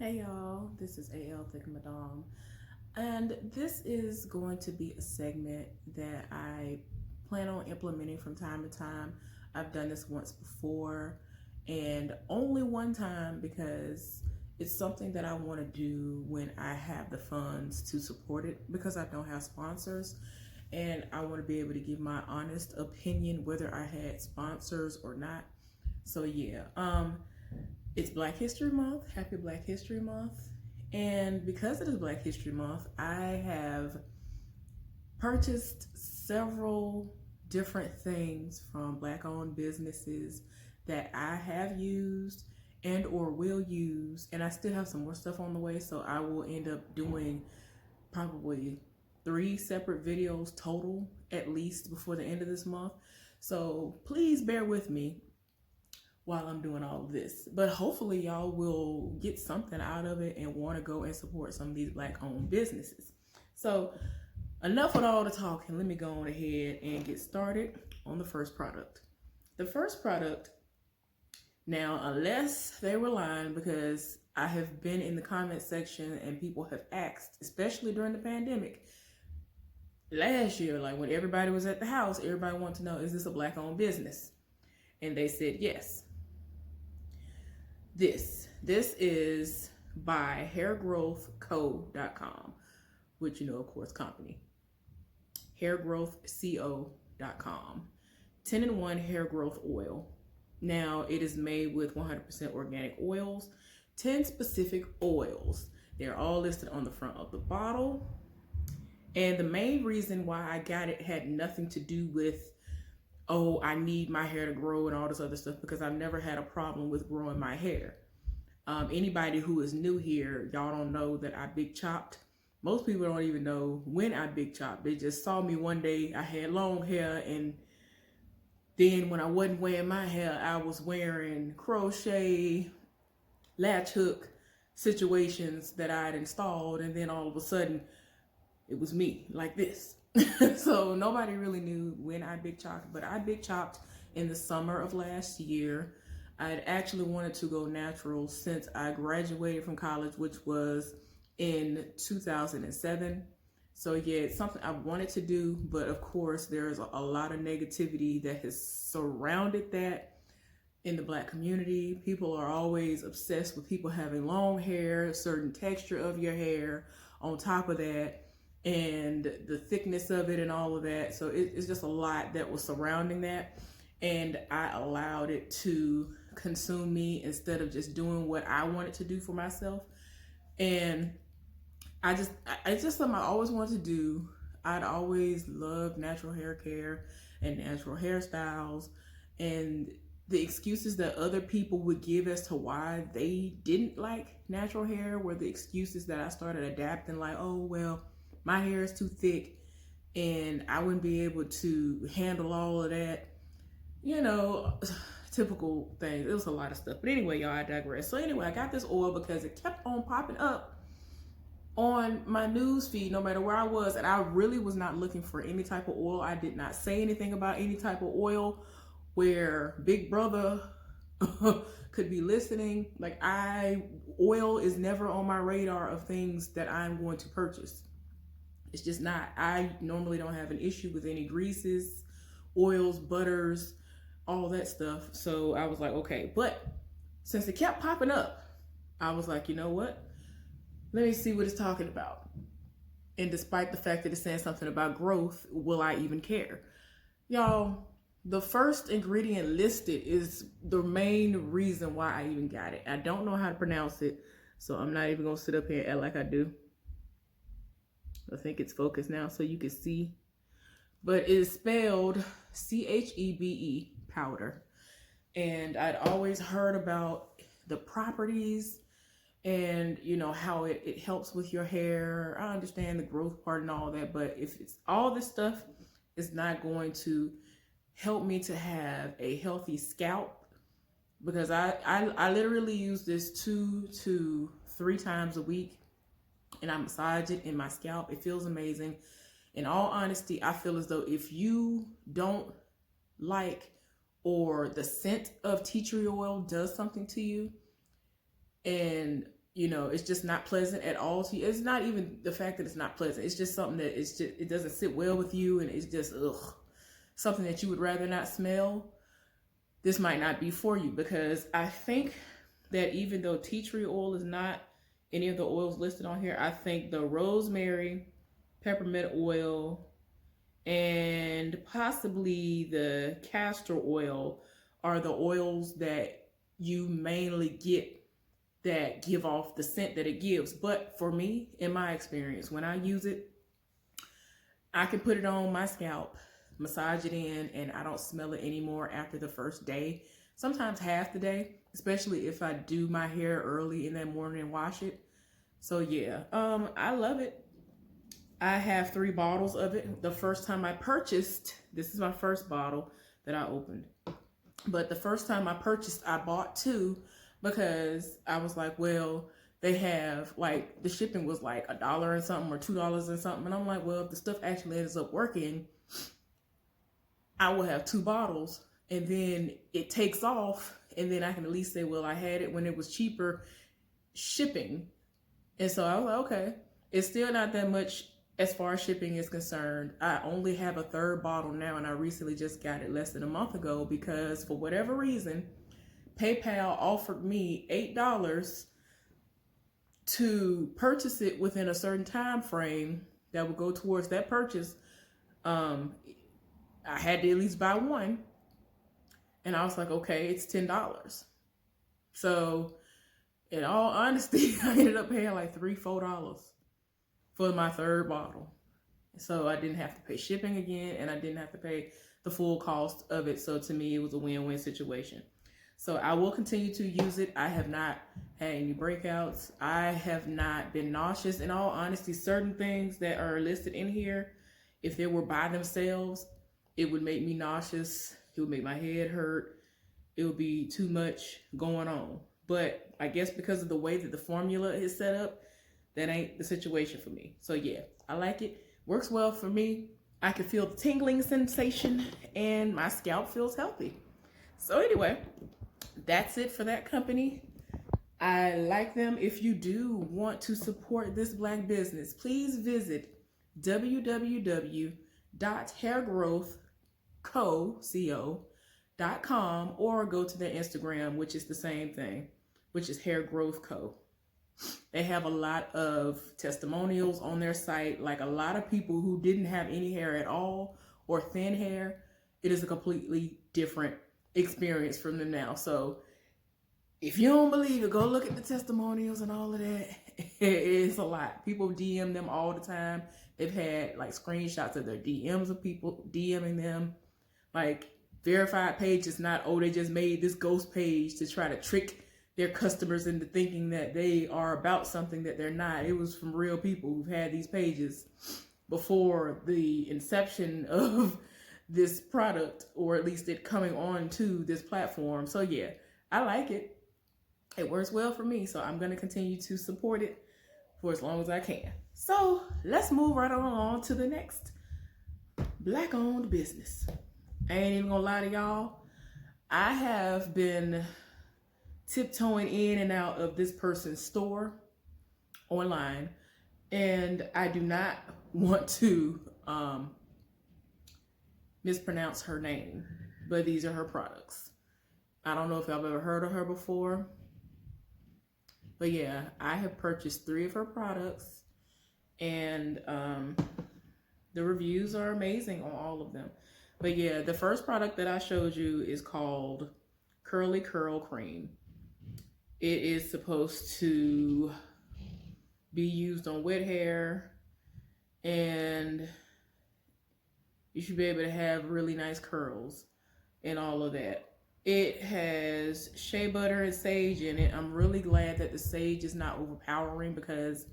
Hey y'all, this is AL Thick Madame, and this is going to be a segment that I plan on implementing from time to time. I've done this once before, and only one time because it's something that I want to do when I have the funds to support it because I don't have sponsors, and I want to be able to give my honest opinion whether I had sponsors or not. So yeah, it's Black History Month. Happy Black History Month. And because it is Black History Month, I have purchased several different things from Black-owned businesses that I have used and or will use. And I still have some more stuff on the way, so I will end up doing probably 3 separate videos total, at least before the end of this month. So please bear with me while I'm doing all of this. But hopefully y'all will get something out of it and want to go and support some of these Black-owned businesses. So enough with all the talking. Let me go on ahead and get started on the first product. The first product, now unless they were lying, because I have been in the comment section and people have asked, especially during the pandemic, last year, like when everybody was at the house, everybody wanted to know, is this a Black-owned business? And they said yes. This is by hairgrowthco.com, which you know, of course, company. hairgrowthco.com. 10-in-1 hair growth oil. Now, it is made with 100% organic oils, 10 specific oils. They're all listed on the front of the bottle. And the main reason why I got it had nothing to do with, oh, I need my hair to grow and all this other stuff, because I've never had a problem with growing my hair. Anybody who is new here, y'all don't know that I big chopped. Most people don't even know when I big chopped. They just saw me one day, I had long hair, and then when I wasn't wearing my hair, I was wearing crochet, latch hook situations that I had installed, and then all of a sudden, it was me, like this. So nobody really knew when I big chopped, but I big chopped in the summer of last year. I had actually wanted to go natural since I graduated from college, which was in 2007. So yeah, it's something I wanted to do, but of course there's a lot of negativity that has surrounded that in the Black community. People are always obsessed with people having long hair, a certain texture of your hair on top of that, and the thickness of it and all of that. So it's just a lot that was surrounding that, and I allowed it to consume me instead of just doing what I wanted to do for myself. And it's just something I always wanted to do. I'd always loved natural hair care and natural hairstyles, and the excuses that other people would give as to why they didn't like natural hair were the excuses that I started adapting, like, oh, well, my hair is too thick and I wouldn't be able to handle all of that. You know, typical things. It was a lot of stuff. But anyway, y'all, I digress. So anyway, I got this oil because it kept on popping up on my news feed no matter where I was. And I really was not looking for any type of oil. I did not say anything about any type of oil where Big Brother could be listening. Like, oil is never on my radar of things that I'm going to purchase. It's just not. I normally don't have an issue with any greases, oils, butters, all that stuff. So I was like, okay. But since it kept popping up, I was like, you know what? Let me see what it's talking about. And despite the fact that it's saying something about growth, will I even care? Y'all, the first ingredient listed is the main reason why I even got it. I don't know how to pronounce it, so I'm not even going to sit up here and act like I do. I think it's focused now so you can see. But it is spelled CHEBE, powder. And I'd always heard about the properties and, you know, how it helps with your hair. I understand the growth part and all that, but if it's all this stuff is not going to help me to have a healthy scalp, because I literally use this 2 to 3 times a week, and I massage it in my scalp. It feels amazing. In all honesty, I feel as though if you don't like, or the scent of tea tree oil does something to you, and it's just not pleasant at all to you. It's not even the fact that it's not pleasant. It's just something that it doesn't sit well with you, and it's just something that you would rather not smell. This might not be for you, because I think that even though tea tree oil is not any of the oils listed on here, I think the rosemary, peppermint oil, and possibly the castor oil are the oils that you mainly get that give off the scent that it gives. But for me, in my experience, when I use it, I can put it on my scalp, massage it in, and I don't smell it anymore after the first day, sometimes half the day, especially if I do my hair early in that morning and wash it. So yeah, I love it. I have 3 bottles of it. The first time I purchased, this is my first bottle that I opened, but the first time I purchased, I bought 2 because I was like, well, they have, like, the shipping was like $1 and something or $2 and something. And I'm like, well, if the stuff actually ends up working, I will have 2 bottles, and then it takes off, and then I can at least say, well, I had it when it was cheaper shipping. And so I was like, okay, it's still not that much as far as shipping is concerned. I only have a 3rd bottle now, and I recently just got it less than a month ago because for whatever reason, PayPal offered me $8 to purchase it within a certain time frame that would go towards that purchase. I had to at least buy 1, and I was like, okay, it's $10. So in all honesty, I ended up paying like $3-4 for my 3rd bottle. So I didn't have to pay shipping again, and I didn't have to pay the full cost of it. So to me, it was a win-win situation. So I will continue to use it. I have not had any breakouts. I have not been nauseous. In all honesty, certain things that are listed in here, if they were by themselves, it would make me nauseous. It would make my head hurt. It would be too much going on. But I guess because of the way that the formula is set up, that ain't the situation for me. So yeah, I like it. Works well for me. I can feel the tingling sensation, and my scalp feels healthy. So anyway, that's it for that company. I like them. If you do want to support this Black business, please visit www.hairgrowthco.com or go to their Instagram, which is the same thing, which is Hair Growth Co. They have a lot of testimonials on their site, like a lot of people who didn't have any hair at all or thin hair. It is a completely different experience from them now. So if you don't believe it, go look at the testimonials and all of that. It's a lot. People DM them all the time. They've had like screenshots of their DMs of people DMing them. Like verified pages, not, oh, they just made this ghost page to try to trick their customers into thinking that they are about something that they're not. It was from real people who've had these pages before the inception of this product, or at least it coming on to this platform. So yeah, I like it. It works well for me, so I'm going to continue to support it for as long as I can. So let's move right on to the next Black-owned business. I ain't even gonna lie to y'all. I have been tiptoeing in and out of this person's store online, and I do not want to mispronounce her name, but these are her products. I don't know if I've ever heard of her before, but yeah, I have purchased 3 of her products, and the reviews are amazing on all of them. But yeah, the first product that I showed you is called Curly Curl Cream. It is supposed to be used on wet hair, and you should be able to have really nice curls and all of that. It has shea butter and sage in it. I'm really glad that the sage is not overpowering, because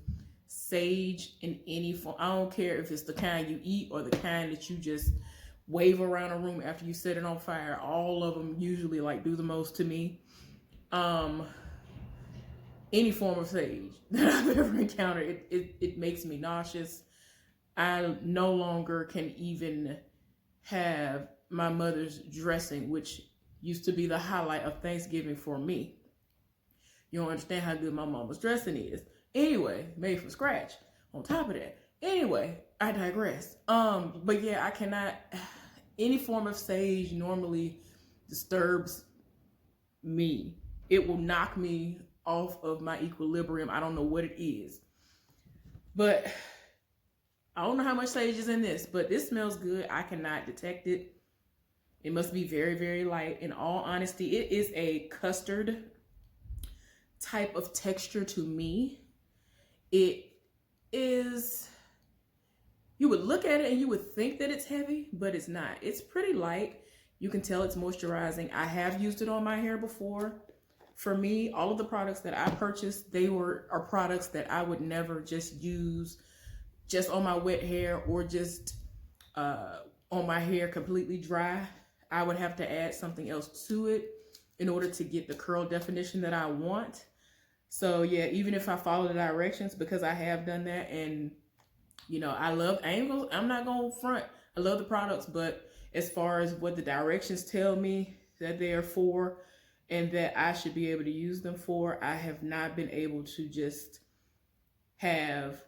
sage in any form, I don't care if it's the kind you eat or the kind that you just wave around a room after you set it on fire, all of them usually like do the most to me. Any form of sage that I've ever encountered, it makes me nauseous. I no longer can even have my mother's dressing, which used to be the highlight of Thanksgiving for me. You don't understand how good my mama's dressing is. Anyway, made from scratch. On top of that. Anyway, I digress. But yeah, I cannot, any form of sage normally disturbs me. It will knock me off of my equilibrium. I don't know what it is. But I don't know how much sage is in this, but this smells good. I cannot detect it. It must be very, very light. In all honesty, it is a custard type of texture to me. It is, you would look at it and you would think that it's heavy, but it's not. It's pretty light. You can tell it's moisturizing. I have used it on my hair before. For me, all of the products that I purchased, are products that I would never just use just on my wet hair or just on my hair completely dry. I would have to add something else to it in order to get the curl definition that I want. So yeah, even if I follow the directions, because I have done that, and you know, I'm not gonna front. I love the products, but as far as what the directions tell me that they are for and that I should be able to use them for, I have not been able to just have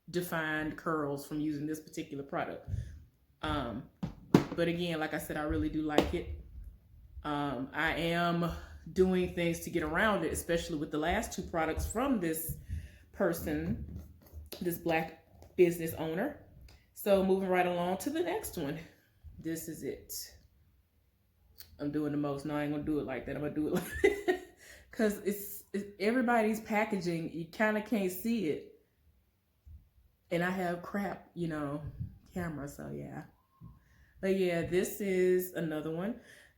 defined curls from using this particular product. But again, like I said, I really do like it. I am doing things to get around it, especially with the last two products from this person, this Black business owner. So moving right along to the next one. This is it. I'm doing the most. No, I ain't gonna do it like that. I'm gonna do it like because it's everybody's packaging. You kind of can't see it. And I have crap, you know, camera, so yeah. But yeah, this is another one.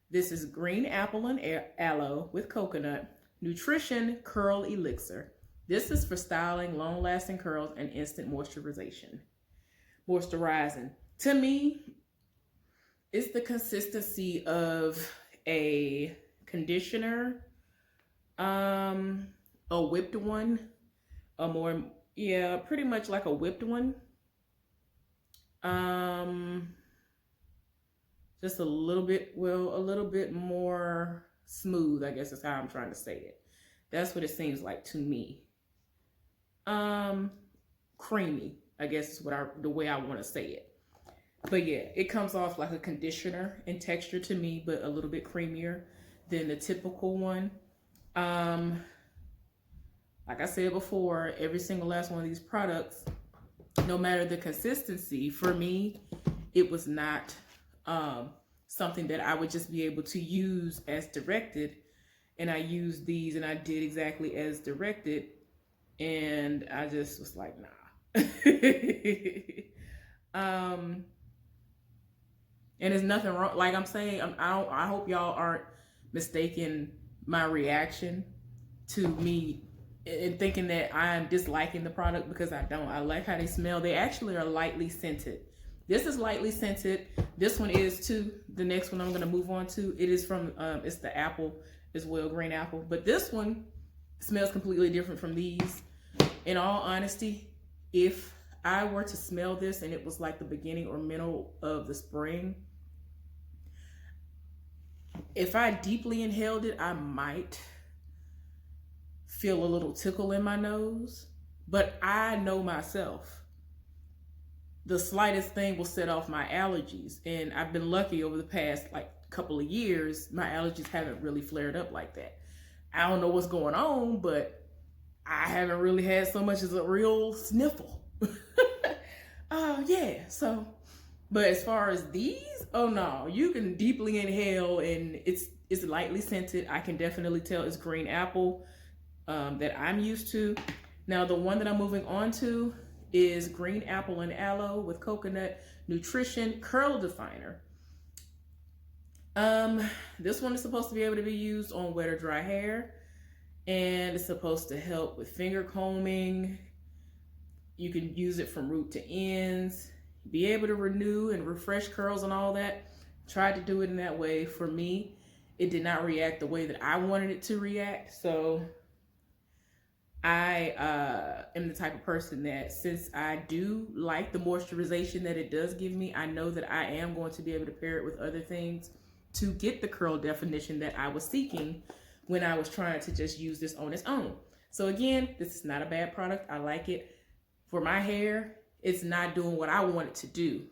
This is green apple and aloe with coconut nutrition curl elixir. This is for styling, long-lasting curls, and instant moisturization. Moisturizing. To me, it's the consistency of a conditioner, a whipped one, pretty much like a whipped one. Just a little bit more smooth, I guess is how I'm trying to say it. That's what it seems like to me. Creamy, I guess is the way I want to say it. But yeah, it comes off like a conditioner in texture to me, but a little bit creamier than the typical one. Like I said before, every single last one of these products, no matter the consistency, for me, it was not something that I would just be able to use as directed. And I used these and I did exactly as directed. And I just was like, nah. And there's nothing wrong. Like I'm saying, I hope y'all aren't mistaking my reaction to me and thinking that I'm disliking the product, because I don't. I like how they smell. They actually are lightly scented. This is lightly scented. This one is too. The next one I'm going to move on to, it is from, it's the apple as well, green apple. But this one smells completely different from these. In all honesty, if I were to smell this and it was like the beginning or middle of the spring, if I deeply inhaled it, I might feel a little tickle in my nose. But I know myself. The slightest thing will set off my allergies. And I've been lucky over the past like couple of years, my allergies haven't really flared up like that. I don't know what's going on, but I haven't really had so much as a real sniffle. Yeah, so, but as far as these, oh no, you can deeply inhale and it's lightly scented. I can definitely tell it's green apple that I'm used to. Now the one that I'm moving on to is green apple and aloe with coconut nutrition curl definer. This one is supposed to be able to be used on wet or dry hair, and it's supposed to help with finger combing. You can use it from root to ends, be able to renew and refresh curls and all that. Tried to do it in that way. For me, it did not react the way that I wanted it to react. So I am the type of person that, since I do like the moisturization that it does give me, I know that I am going to be able to pair it with other things to get the curl definition that I was seeking when I was trying to just use this on its own. So again, this is not a bad product. I like it. For my hair, it's not doing what I want it to do.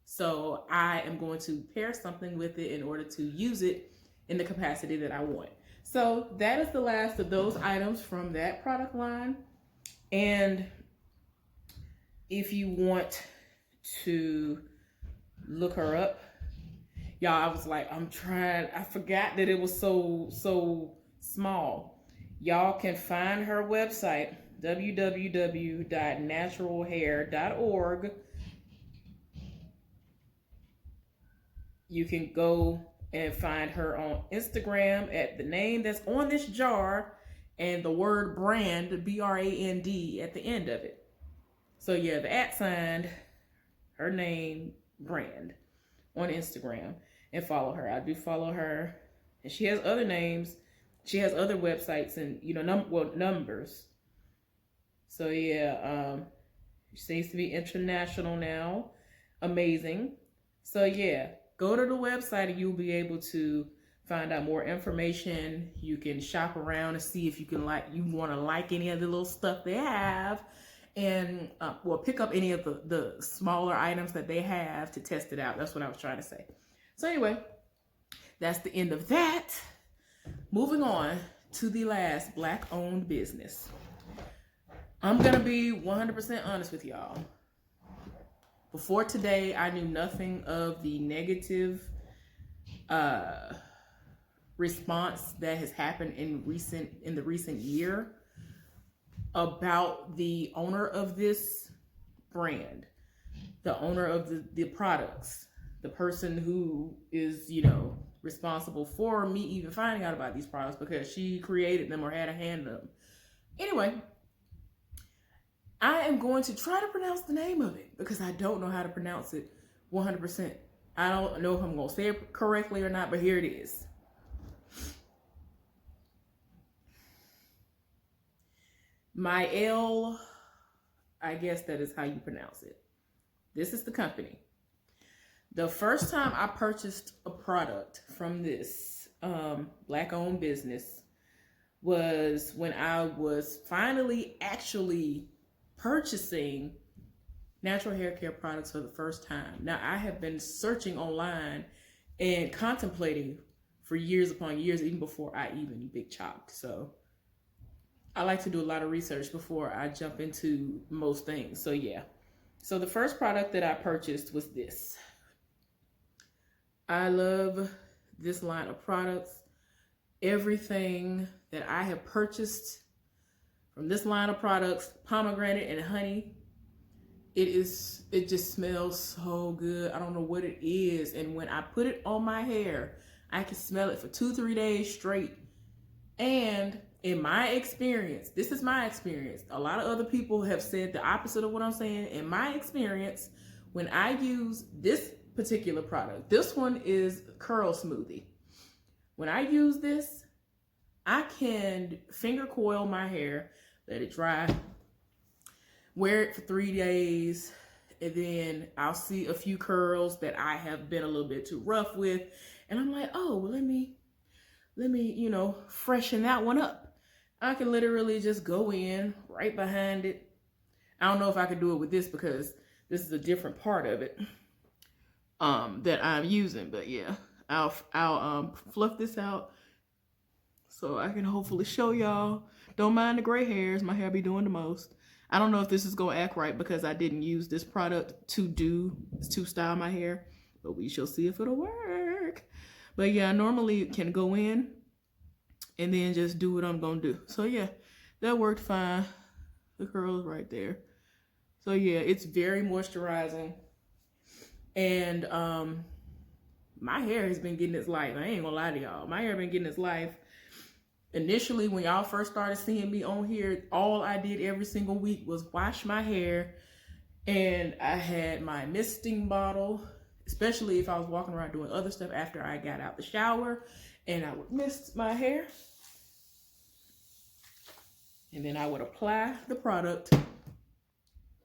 So I am going to pair something with it in order to use it in the capacity that I want. So that is the last of those items from that product line. And if you want to look her up, y'all, I was like, I forgot that it was so small. Y'all can find her website, www.naturalhair.org. You can go and find her on Instagram at the name that's on this jar and the word brand, B-R-A-N-D, at the end of it. So yeah, the @ her name, brand, on Instagram, and follow her. I do follow her, and she has other names. She has other websites and, you know, numbers. So yeah, she seems to be international now. Amazing. So yeah, go to the website and you'll be able to find out more information. You can shop around and see if you want to like any of the little stuff they have, and pick up any of the smaller items that they have to test it out. That's what I was trying to say. So anyway, that's the end of that. Moving on to the last Black-owned business. I'm gonna be 100% honest with y'all. Before today, I knew nothing of the negative response that has happened in the recent year about the owner of this brand, the owner of the products, the person who is, you know, responsible for me even finding out about these products because she created them or had a hand in them. Anyway, I am going to try to pronounce the name of it because I don't know how to pronounce it 100%. I don't know if I'm going to say it correctly or not, but here it is. Mael, I guess that is how you pronounce it. This is the company. The first time I purchased a product from this Black-owned business was when I was finally actually purchasing natural hair care products for the first time. Now, I have been searching online and contemplating for years upon years, even before I even big chopped. So I like to do a lot of research before I jump into most things. So yeah. So the first product that I purchased was this. I love this line of products. Everything that I have purchased from this line of products, pomegranate and honey, it just smells so good. I don't know what it is. And when I put it on my hair, I can smell it for 2-3 days straight. And in my experience, this is my experience. A lot of other people have said the opposite of what I'm saying. In my experience, when I use this particular product, this one is Curl Smoothie. When I use this, I can finger coil my hair, let it dry, wear it for 3 days, and then I'll see a few curls that I have been a little bit too rough with, and I'm like, oh, well, let me, you know, freshen that one up. I can literally just go in right behind it. I don't know if I could do it with this because this is a different part of it that I'm using, but yeah, I'll fluff this out so I can hopefully show y'all. Don't mind the gray hairs, my hair be doing the most. I don't know if this is gonna act right because I didn't use this product to style my hair, but we shall see if it'll work. But yeah, I normally can go in and then just do what I'm gonna do. So yeah, that worked fine. The curls right there. So yeah, it's very moisturizing. And my hair has been getting its life. I ain't gonna lie to y'all. My hair been getting its life. Initially, when y'all first started seeing me on here, all I did every single week was wash my hair. And I had my misting bottle, especially if I was walking around doing other stuff after I got out the shower. And I would mist my hair. And then I would apply the product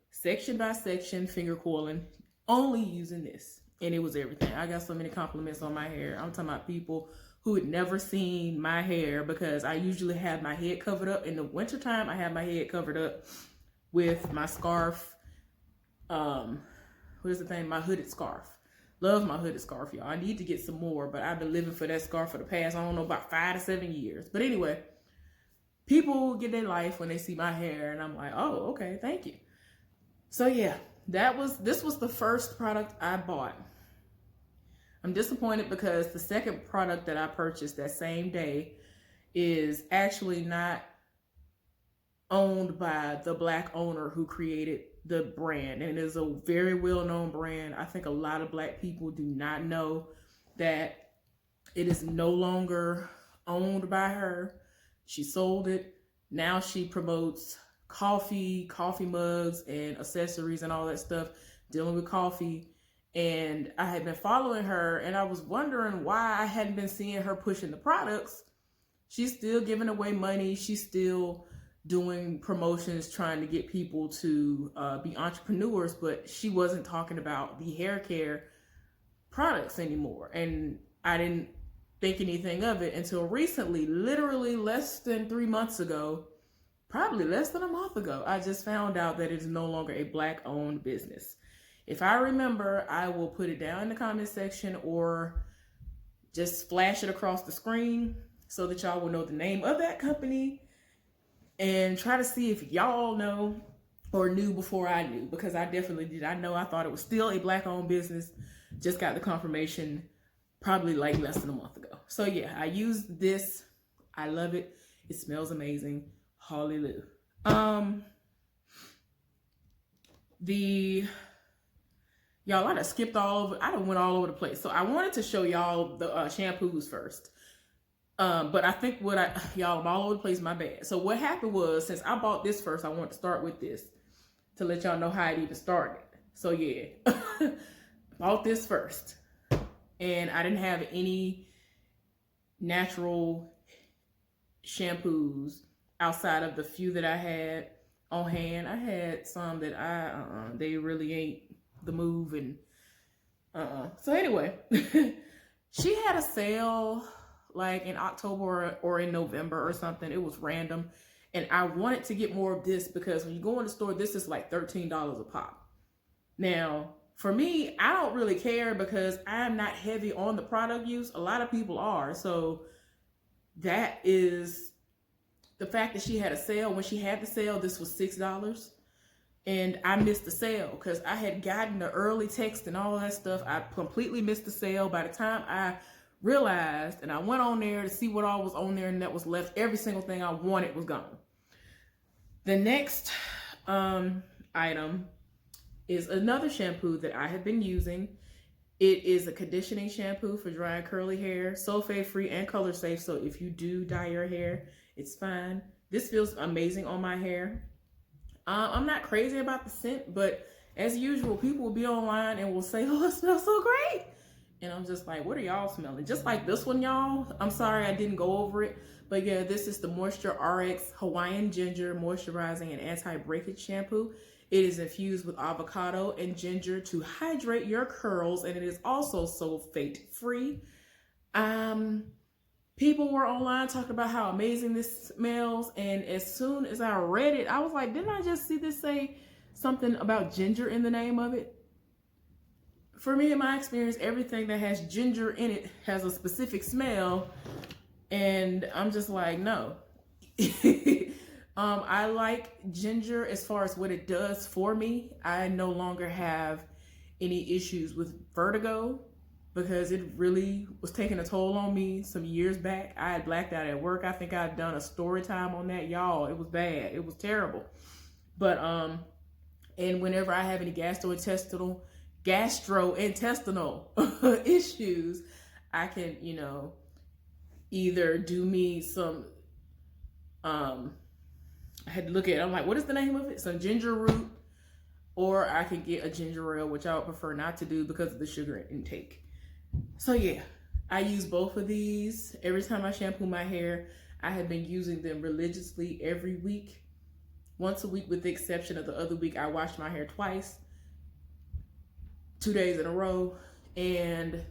section by section, finger coiling, only using this. And it was everything. I got so many compliments on my hair. I'm talking about people who had never seen my hair, because I usually have my head covered up. In the wintertime, I have my head covered up with my scarf. What is the thing? My hooded scarf. Love my hooded scarf, y'all. I need to get some more, but I've been living for that scarf for the past, I don't know, about 5 to 7 years. But anyway, people get their life when they see my hair, and I'm like, oh, okay, thank you. So yeah, this was the first product I bought. I'm disappointed because the second product that I purchased that same day is actually not owned by the Black owner who created the brand, and it is a very well-known brand. I think a lot of Black people do not know that it is no longer owned by her. She sold it. Now she promotes coffee mugs and accessories and all that stuff dealing with coffee. And I had been following her, and I was wondering why I hadn't been seeing her pushing the products. She's still giving away money. She's still doing promotions, trying to get people to be entrepreneurs, but she wasn't talking about the hair care products anymore. And I didn't think anything of it until recently, literally less than 3 months ago, probably less than a month ago, I just found out that it is no longer a Black owned business. If I remember, I will put it down in the comment section or just flash it across the screen so that y'all will know the name of that company, and try to see if y'all know or knew before I knew, because I definitely did. I know I thought it was still a Black owned business. Just got the confirmation probably like less than a month ago. So yeah, I used this. I love it. It smells amazing. Hallelujah. Y'all, I done skipped all over. I done went all over the place. So I wanted to show y'all the shampoos first. But I think y'all, I'm all over the place, my bad. So what happened was, since I bought this first, I want to start with this to let y'all know how it even started. So yeah, bought this first. And I didn't have any natural shampoos outside of the few that I had on hand. I had some that they really ain't the move, and so anyway, she had a sale like in October or in November or something. It was random, and I wanted to get more of this because when you go in the store, this is like $13 a pop. Now, for me, I don't really care because I'm not heavy on the product use. A lot of people are, so that is the fact that she had a sale. When she had the sale, this was $6. And I missed the sale because I had gotten the early text and all of that stuff. I completely missed the sale. By the time I realized, and I went on there to see what all was on there and that was left, every single thing I wanted was gone. The next item is another shampoo that I have been using. It is a conditioning shampoo for dry and curly hair, sulfate free and color safe. So if you do dye your hair, it's fine. This feels amazing on my hair. I'm not crazy about the scent, but as usual, people will be online and will say, oh, it smells so great. And I'm just like, what are y'all smelling? Just like this one, y'all. I'm sorry I didn't go over it. But yeah, this is the Moisture RX Hawaiian Ginger Moisturizing and Anti-Breakage Shampoo. It is infused with avocado and ginger to hydrate your curls, and it is also sulfate free. People were online talking about how amazing this smells, and as soon as I read it, I was like, didn't I just see this say something about ginger in the name of it? For me, in my experience, everything that has ginger in it has a specific smell, and I'm just like, no. I like ginger as far as what it does for me. I no longer have any issues with vertigo, because it really was taking a toll on me some years back. I had blacked out at work. I think I'd done a story time on that. Y'all, it was bad. It was terrible. But, and whenever I have any gastrointestinal issues, I can, either do me some, I had to look at it. I'm like, what is the name of it? Some ginger root, or I can get a ginger ale, which I would prefer not to do because of the sugar intake. So yeah, I use both of these every time I shampoo my hair. I have been using them religiously every week, once a week with the exception of the other week. I washed my hair twice, 2 days in a row, and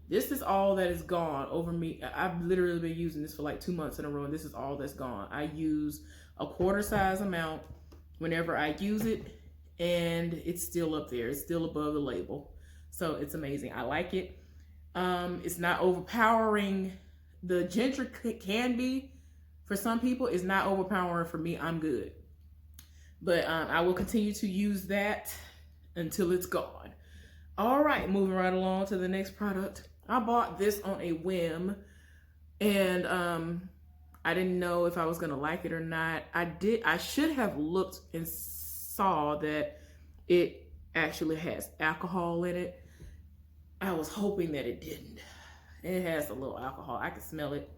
This is all that is gone over me. I've literally been using this for like 2 months in a row, and this is all that's gone. I use a quarter size amount whenever I use it, and it's still up there. It's still above the label. So it's amazing. I like it. It's not overpowering. The ginger can be for some people. It's not overpowering for me. I'm good. But I will continue to use that until it's gone. All right, moving right along to the next product. I bought this on a whim, and I didn't know if I was gonna like it or not. I should have looked and saw that it actually has alcohol in it. I was hoping that it didn't. It has a little alcohol. I can smell it,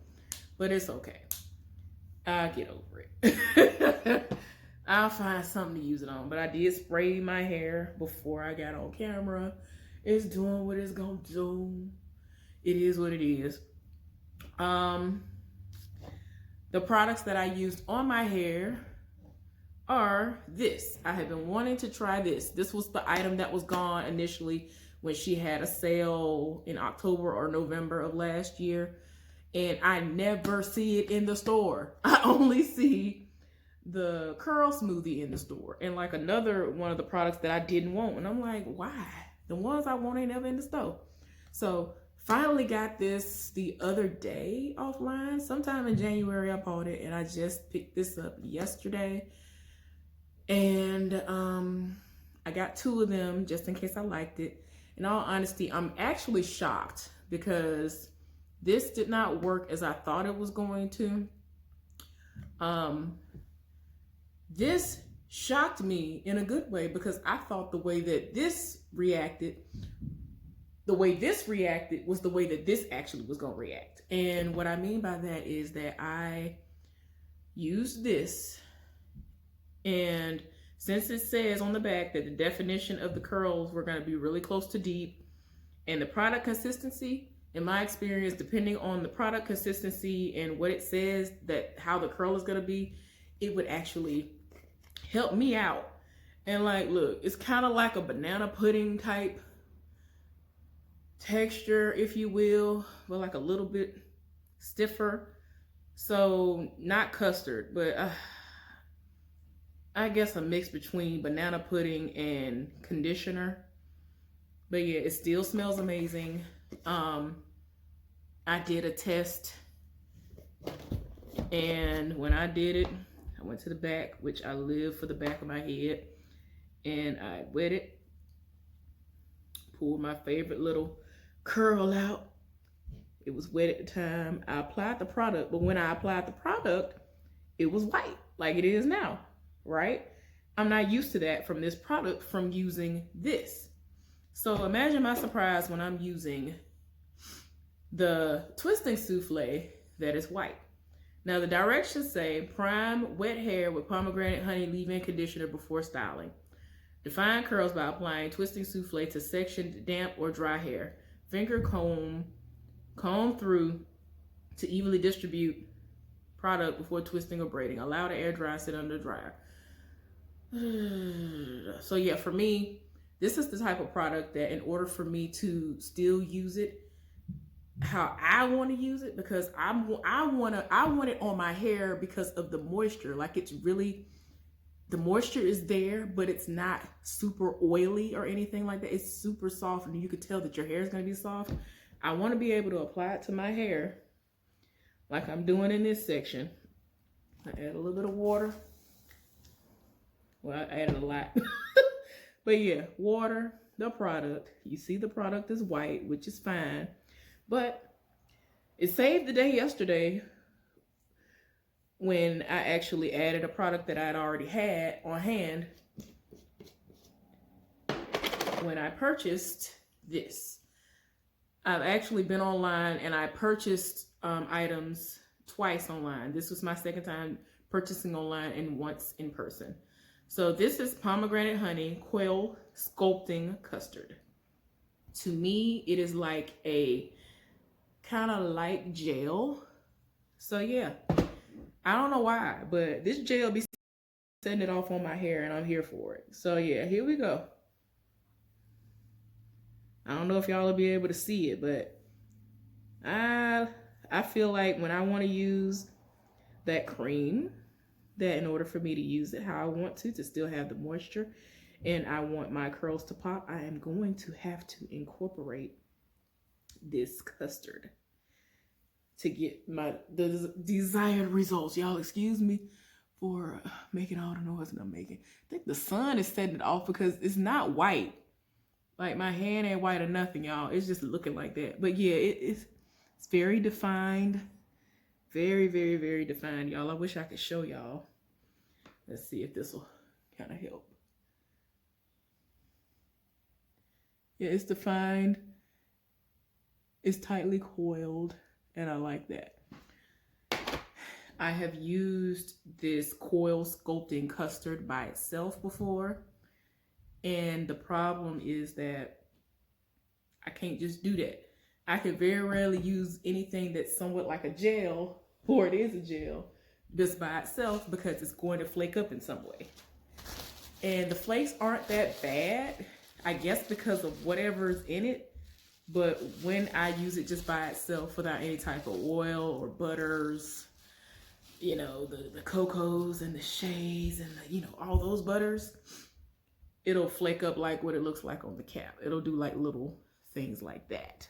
but it's okay. I'll get over it. I'll find something to use it on. But I did spray my hair before I got on camera. It's doing what it's gonna do. It is what it is. The products that I used on my hair are this. I have been wanting to try this. This was the item that was gone initially when she had a sale in October or November of last year. And I never see it in the store. I only see the curl smoothie in the store and like another one of the products that I didn't want. And I'm like, why? The ones I want ain't never in the store. So finally got this the other day offline. Sometime in January I bought it, and I just picked this up yesterday. And I got 2 of them just in case I liked it. In all honesty, I'm actually shocked because this did not work as I thought it was going to. This shocked me in a good way because I thought the way that this reacted was the way that this actually was going to react. And what I mean by that is that I used this, and since it says on the back that the definition of the curls were going to be really close to deep, and the product consistency, in my experience, depending on the product consistency and what it says that how the curl is going to be, it would actually help me out. And like, look, it's kind of like a banana pudding type texture, if you will, but like a little bit stiffer. So not custard, but I guess a mix between banana pudding and conditioner. But yeah, it still smells amazing. I did a test, and when I did it, I went to the back, which I live for the back of my head, and I wet it, pulled my favorite little curl out. It was wet at the time. I applied the product, but when I applied the product, it was white like it is now, right? I'm not used to that from this product from using this. So imagine my surprise when I'm using the twisting souffle that is white. Now the directions say prime wet hair with pomegranate honey leave-in conditioner before styling. Define curls by applying twisting souffle to sectioned damp or dry hair. Finger comb through to evenly distribute product before twisting or braiding. Allow the air dry and sit under the dryer. So yeah, for me, this is the type of product that in order for me to still use it how I want to use it, because I want it on my hair because of the moisture. Like, it's really, the moisture is there, but it's not super oily or anything like that. It's super soft, and you could tell that your hair is going to be soft. I want to be able to apply it to my hair like I'm doing in this section. I add a little bit of water. Well, I added a lot. But yeah, water, the product. You see the product is white, which is fine. But it saved the day yesterday when I actually added a product that I'd already had on hand when I purchased this. I've actually been online and I purchased items twice online. This was my second time purchasing online and once in person. So this is pomegranate honey quail sculpting custard. To me, it is like a kind of light gel. So yeah, I don't know why, but this gel be setting it off on my hair and I'm here for it. So yeah, here we go. I don't know if y'all will be able to see it, but I feel like when I want to use that cream, that in order for me to use it how I want to still have the moisture, and I want my curls to pop, I am going to have to incorporate this custard to get the desired results. Y'all excuse me for making all the noise that I'm making. I think the sun is setting it off because it's not white. Like my hand ain't white or nothing, y'all. It's just looking like that. But yeah, it's very defined. Very, very, very defined, y'all. I wish I could show y'all. Let's see if this will kind of help. Yeah, it's defined. It's tightly coiled, and I like that. I have used this coil sculpting custard by itself before, and the problem is that I can't just do that. I can very rarely use anything that's somewhat like a gel, or it is a gel, just by itself, because it's going to flake up in some way. And the flakes aren't that bad, I guess because of whatever's in it. But when I use it just by itself without any type of oil or butters, you know, the cocos and the shays and the, you know, all those butters, it'll flake up like what it looks like on the cap. It'll do like little things like that.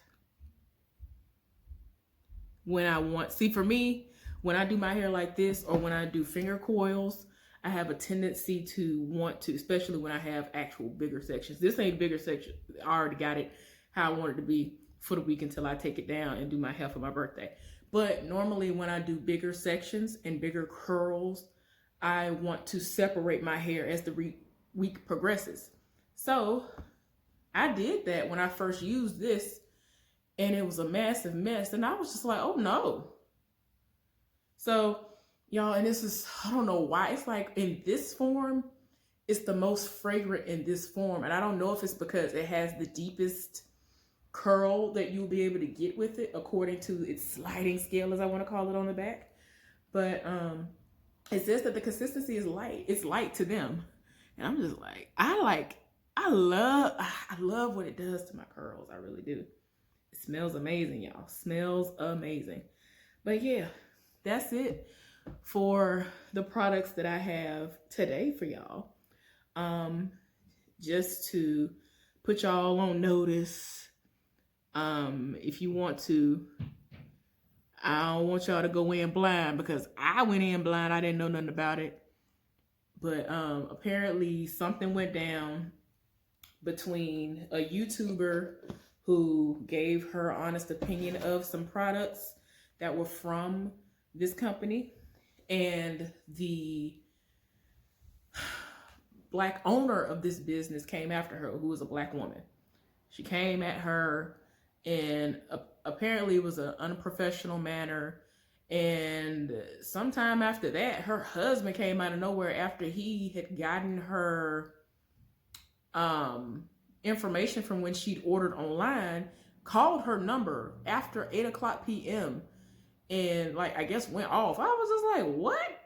When I want, see, for me, when I do my hair like this, or when I do finger coils, I have a tendency to want to, especially when I have actual bigger sections. This ain't bigger section. I already got it how I want it to be for the week until I take it down and do my hair for my birthday. But normally when I do bigger sections and bigger curls, I want to separate my hair as the week progresses. So I did that when I first used this, and it was a massive mess. And I was just like, oh no. So y'all, and this is, I don't know why, it's like in this form, it's the most fragrant in this form. And I don't know if it's because it has the deepest curl that you'll be able to get with it according to its sliding scale, as I want to call it, on the back. But it says that the consistency is light. It's light to them. And I'm just like, I love what it does to my curls. I really do. It smells amazing, y'all. Smells amazing. But yeah, that's it for the products that I have today for y'all. Just to put y'all on notice. If you want to, I don't want y'all to go in blind, because I went in blind. I didn't know nothing about it. But apparently something went down between a YouTuber who gave her honest opinion of some products that were from this company, and the Black owner of this business came after her, who was a Black woman. She came at her, and apparently it was an unprofessional manner. And sometime after that, her husband came out of nowhere after he had gotten her information from when she'd ordered online, called her number after 8:00 p.m. and, like, I guess went off. I was just like, what?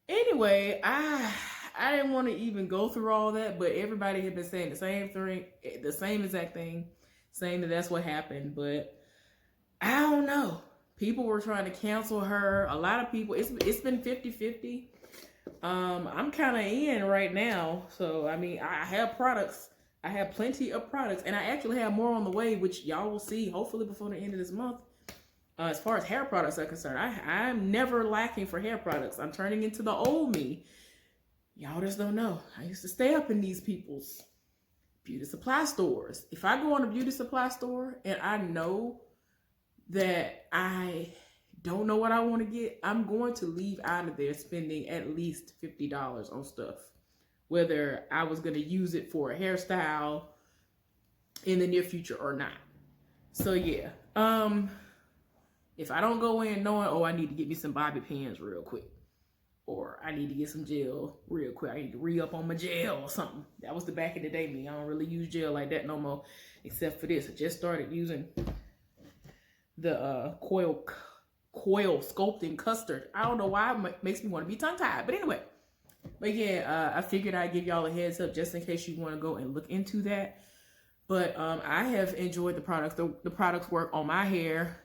Anyway, I didn't want to even go through all that, but everybody had been saying the same thing, the same exact thing, saying that that's what happened. But I don't know. People were trying to cancel her. A lot of people, it's been 50-50. I'm kind of in right now. So, I mean, I have products. I have plenty of products, and I actually have more on the way, which y'all will see hopefully before the end of this month. As far as hair products are concerned, I'm never lacking for hair products. I'm turning into the old me. Y'all just don't know. I used to stay up in these people's beauty supply stores. If I go on a beauty supply store and I know that I don't know what I want to get, I'm going to leave out of there spending at least $50 on stuff, whether I was going to use it for a hairstyle in the near future or not. So yeah, if I don't go in knowing, oh, I need to get me some bobby pins real quick, or I need to get some gel real quick, I need to re-up on my gel or something. That was the back in the day me. I don't really use gel like that no more, except for this. I just started using the coil sculpting custard. I don't know why it makes me want to be tongue-tied, but anyway. But yeah, I figured I'd give y'all a heads up just in case you want to go and look into that. But I have enjoyed the products. The products work on my hair.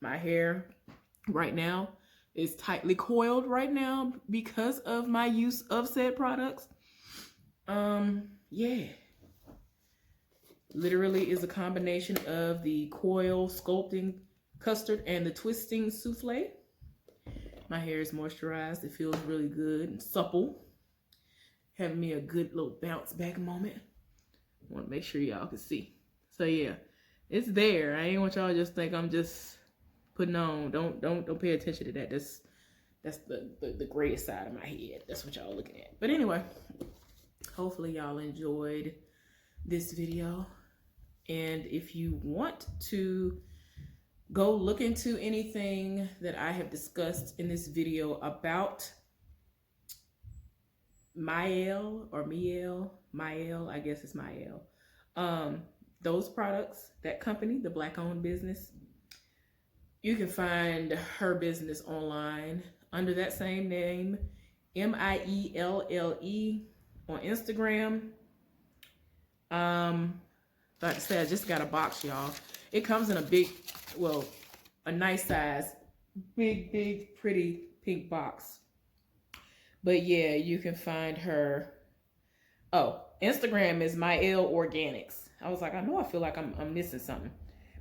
My hair right now is tightly coiled right now because of my use of said products. Yeah. Literally is a combination of the coil sculpting custard and the twisting souffle. My hair is moisturized. It feels really good and supple. Having me a good little bounce back moment. I want to make sure y'all can see. So yeah, it's there. I ain't want y'all to just think I'm just putting on. Don't pay attention to that. That's the greatest side of my head. That's what y'all looking at. But anyway, hopefully y'all enjoyed this video. And if you want to go look into anything that I have discussed in this video about Mielle, I guess it's Mielle. Those products, that company, the Black-owned business, you can find her business online under that same name, Mielle, on Instagram. Like I said, I just got a box, y'all. It comes in a big, well, a nice size, big, pretty pink box. But yeah, you can find her. Oh, Instagram is Mielle Organics. I was like, I know I feel like I'm missing something.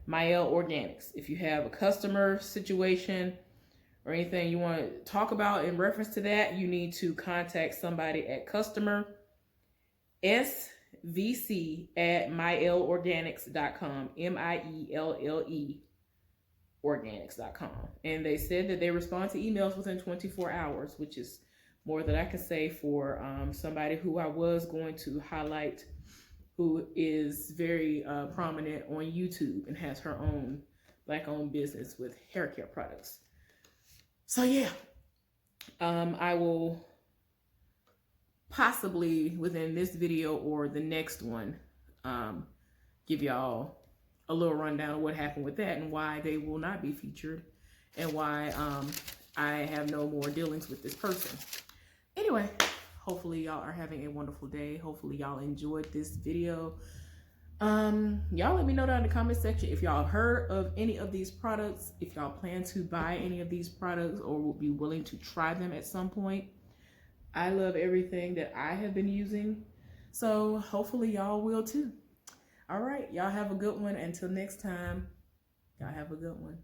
Mielle Organics. If you have a customer situation or anything you want to talk about in reference to that, you need to contact somebody at customer svc@mielleorganics.com, MIELLE organics.com. And they said that they respond to emails within 24 hours, which is more than I can say for somebody who I was going to highlight, who is very prominent on YouTube and has her own Black-owned business with hair care products. So yeah, I will possibly within this video or the next one give y'all a little rundown of what happened with that and why they will not be featured and why I have no more dealings with this person. Anyway, hopefully y'all are having a wonderful day. Hopefully y'all enjoyed this video. Y'all let me know down in the comment section if y'all heard of any of these products, if y'all plan to buy any of these products or will be willing to try them at some point. I love everything that I have been using, so hopefully y'all will too. All right, y'all have a good one. Until next time, y'all have a good one.